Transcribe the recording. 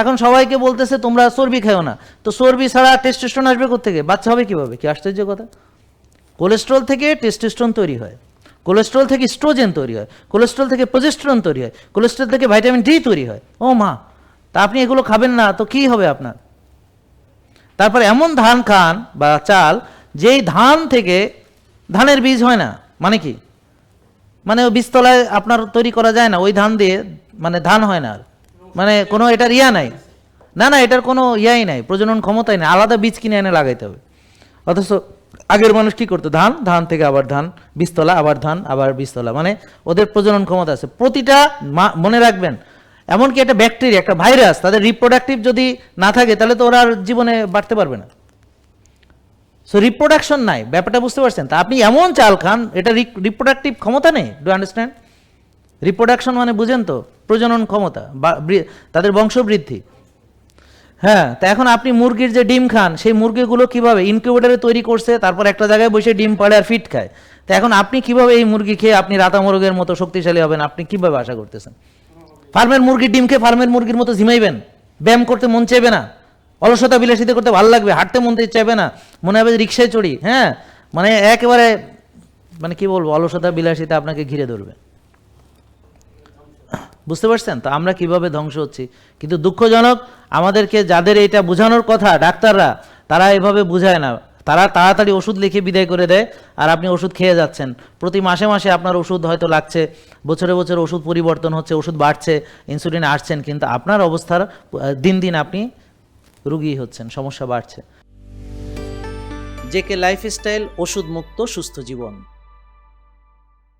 এখন সবাইকে বলতেছে তোমরা চর্বি খাও না, তো চর্বি ছাড়া টেস্টোস্টেরন আসবে কোত্থেকে? বাচ্চা হবে কিভাবে? কি আশ্চর্য কথা! কোলেস্টেরল থেকে টেস্টোস্টেরন তৈরি হয়, কোলেস্টেরল থেকে স্ট্রোজেন তৈরি হয়, কোলেস্টেরল থেকে প্রজেস্টেরন তৈরি হয়, কোলেস্টেরল থেকে ভিটামিন ডি তৈরি হয়। ও মা, তা আপনি এগুলো খাবেন না তো কি হবে আপনার? তারপর এমন ধান খান বা চাল, যেই ধান থেকে ধানের বীজ হয় না। মানে কি? মানে ওই বীজতলায় আপনার তৈরি করা যায় না, ওই ধান দিয়ে মানে ধান হয় না, মানে কোনো এটার ইয়া নাই, না এটার কোনো ইয়াই নাই, প্রজনন ক্ষমতাই নেই, আলাদা বীজ কিনে এনে লাগাইতে হবে। অথচ আগের মানুষ কি করতো? ধান থেকে আবার ধান, বীজতলা, আবার ধান, আবার বীজতলা, মানে ওদের প্রজনন ক্ষমতা আছে। প্রতিটা মনে রাখবেন, এমনকি একটা ব্যাকটেরিয়া, একটা ভাইরাস, তাদের রিপ্রোডাক্টিভ যদি না থাকে তাহলে তো ওরা আর জীবনে বাড়তে পারবে না। সো রিপ্রোডাকশন নাই, ব্যাপারটা বুঝতে পারছেন? তা আপনি এমন চাল খান, এটা রিপ্রোডাক্টিভ ক্ষমতা নেই। Do understand? রিপ্রোডাকশন মানে বুঝেন তো, প্রজনন ক্ষমতা বা তাদের বংশবৃদ্ধি। হ্যাঁ, তা এখন আপনি মুরগির যে ডিম খান, সেই মুরগিগুলো কিভাবে ইনকিউবেটরে তৈরি করছে, তারপর একটা জায়গায় বসে ডিম পাড়ে আর ফিট খায়। তা এখন আপনি কিভাবে এই মুরগি খেয়ে আপনি রাতা মুরগের মতো শক্তিশালী হবেন? আপনি কিভাবে আশা করতেছেন? ফার্মের মুরগির ডিম খেয়ে ফার্মের মুরগির মতো ঝিমাইবেন, ব্যায়াম করতে মন চাইবে না, অলসতা বিলাসিতা করতে ভালো লাগবে, হাঁটতে মন চাইবে না, মনে হবে রিক্সায় চড়ি। হ্যাঁ, মানে একেবারে মানে কি বলবো, অলসতা বিলাসিতা আপনাকে ঘিরে ধরবে। বুঝতে পারছেন তো আমরা কিভাবে ধ্বংস হচ্ছি? কিন্তু দুঃখজনক, আমাদেরকে যাদের এটা বোঝানোর কথা ডাক্তাররা, তারা এভাবে বুঝায় না। তারা তাড়াতাড়ি ওষুধ লিখে বিদায় করে দেয়, আর আপনি ওষুধ খেয়ে যাচ্ছেন। প্রতি মাসে মাসে আপনার ওষুধ হয়তো লাগছে, বছরে বছরে ওষুধ পরিবর্তন হচ্ছে, ওষুধ বাড়ছে, ইনসুলিন আসছেন, কিন্তু আপনার অবস্থার দিন দিন আপনি রোগী হচ্ছেন, সমস্যা বাড়ছে। জেকে লাইফস্টাইল, ওষুধ মুক্ত সুস্থ জীবন।